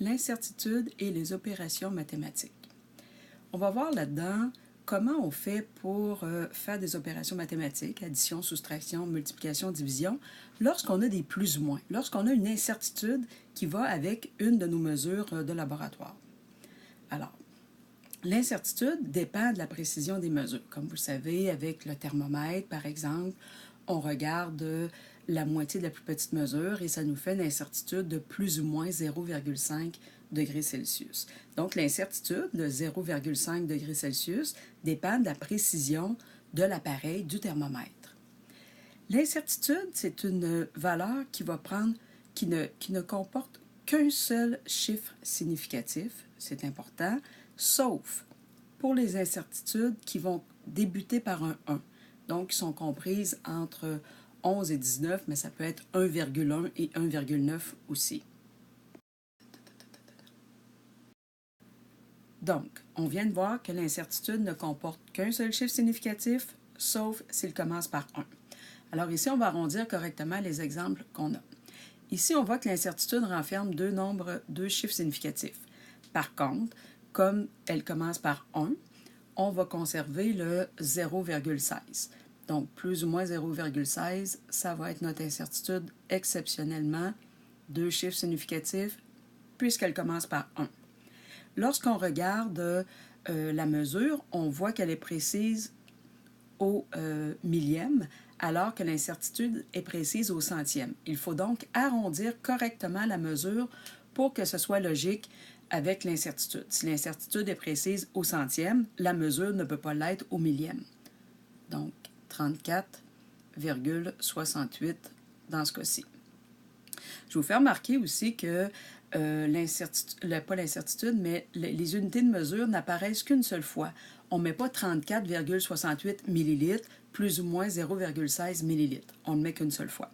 l'incertitude et les opérations mathématiques. On va voir là-dedans comment on fait pour faire des opérations mathématiques, addition, soustraction, multiplication, division, lorsqu'on a des plus ou moins, lorsqu'on a une incertitude qui va avec une de nos mesures de laboratoire. Alors, l'incertitude dépend de la précision des mesures. Comme vous le savez, avec le thermomètre, par exemple, on regarde la moitié de la plus petite mesure et ça nous fait une incertitude de plus ou moins 0,5 degrés Celsius. Donc, l'incertitude de 0,5 degrés Celsius dépend de la précision de l'appareil du thermomètre. L'incertitude, c'est une valeur qui ne comporte qu'un seul chiffre significatif, c'est important, sauf pour les incertitudes qui vont débuter par un 1, donc qui sont comprises entre 11 et 19, mais ça peut être 1,1 et 1,9 aussi. Donc, on vient de voir que l'incertitude ne comporte qu'un seul chiffre significatif, sauf s'il commence par 1. Alors ici, on va arrondir correctement les exemples qu'on a. Ici, on voit que l'incertitude renferme deux chiffres significatifs. Par contre, comme elle commence par 1, on va conserver le 0,16. Donc, plus ou moins 0,16, ça va être notre incertitude exceptionnellement deux chiffres significatifs puisqu'elle commence par 1. Lorsqu'on regarde la mesure, on voit qu'elle est précise au millième, alors que l'incertitude est précise au centième. Il faut donc arrondir correctement la mesure pour que ce soit logique avec l'incertitude. Si l'incertitude est précise au centième, la mesure ne peut pas l'être au millième. Donc, 34,68 dans ce cas-ci. Je vais vous faire remarquer aussi que pas l'incertitude, mais les unités de mesure n'apparaissent qu'une seule fois. On ne met pas 34,68 millilitres plus ou moins 0,16 millilitres. On ne met qu'une seule fois.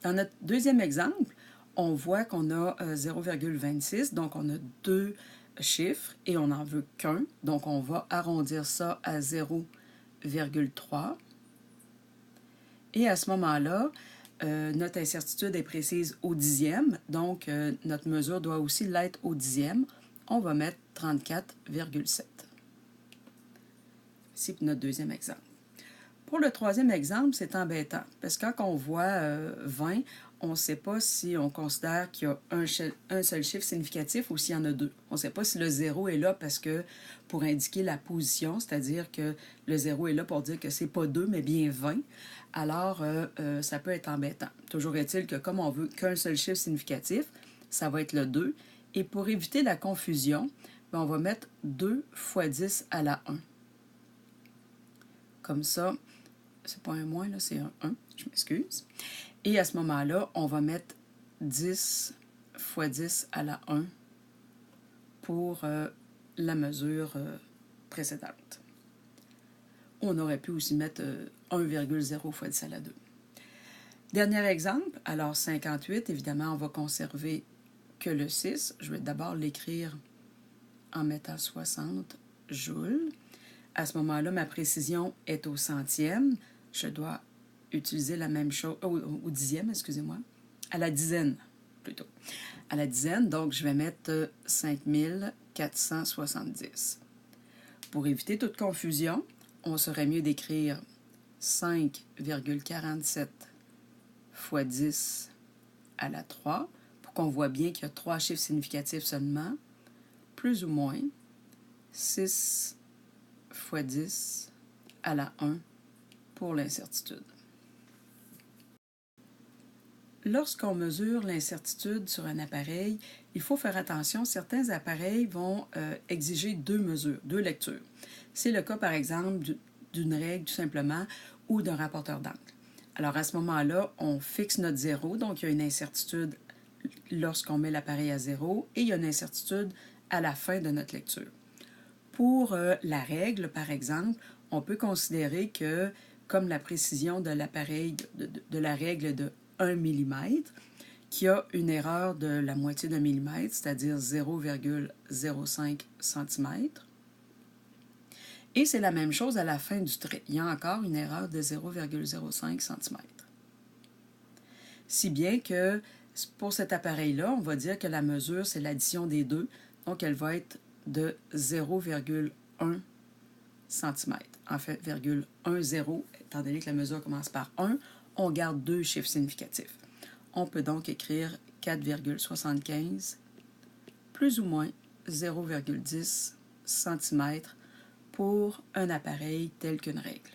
Dans notre deuxième exemple, on voit qu'on a 0,26, donc on a deux chiffres et on n'en veut qu'un. Donc on va arrondir ça à 0,3. Et à ce moment-là, notre incertitude est précise au dixième, donc notre mesure doit aussi l'être au dixième. On va mettre 34,7. Ici pour notre deuxième exemple. Pour le troisième exemple, c'est embêtant, parce que quand on voit 20, on ne sait pas si on considère qu'il y a un seul chiffre significatif ou s'il y en a deux. On ne sait pas si le 0 est là parce que pour indiquer la position, c'est-à-dire que le 0 est là pour dire que c'est pas 2, mais bien 20. Alors, ça peut être embêtant. Toujours est-il que comme on veut qu'un seul chiffre significatif, ça va être le 2. Et pour éviter la confusion, on va mettre 2 fois 10 à la 1. Comme ça, c'est pas un moins, là, c'est un 1, je m'excuse. Et à ce moment-là, on va mettre 10 fois 10 à la 1 pour la mesure précédente. On aurait pu aussi mettre 1,0 fois 10 à la 2. Dernier exemple, alors 58, évidemment, on va conserver que le 6. Je vais d'abord l'écrire en mettant 60 joules. À ce moment-là, ma précision est au centième. Je dois utiliser la même chose, au dixième, excusez-moi, à la dizaine plutôt. À la dizaine, donc je vais mettre 5470. Pour éviter toute confusion, on serait mieux d'écrire 5,47 fois 10 à la 3 pour qu'on voit bien qu'il y a 3 chiffres significatifs seulement, plus ou moins 6 fois 10 à la 1 pour l'incertitude. Lorsqu'on mesure l'incertitude sur un appareil, il faut faire attention. Certains appareils vont exiger deux mesures, deux lectures. C'est le cas, par exemple, d'une règle, tout simplement, ou d'un rapporteur d'angle. Alors, à ce moment-là, on fixe notre 0, donc il y a une incertitude lorsqu'on met l'appareil à 0, et il y a une incertitude à la fin de notre lecture. Pour la règle, par exemple, on peut considérer que, comme la précision de l'appareil de la règle de 1 mm, qui a une erreur de la moitié d'un millimètre, c'est-à-dire 0,05 cm. Et c'est la même chose à la fin du trait. Il y a encore une erreur de 0,05 cm. Si bien que Pour cet appareil-là, on va dire que la mesure, c'est l'addition des deux. Donc, elle va être de 0,1 cm. En fait, 0,10, étant donné que la mesure commence par 1, on garde deux chiffres significatifs. On peut donc écrire 4,75 plus ou moins 0,10 cm pour un appareil tel qu'une règle.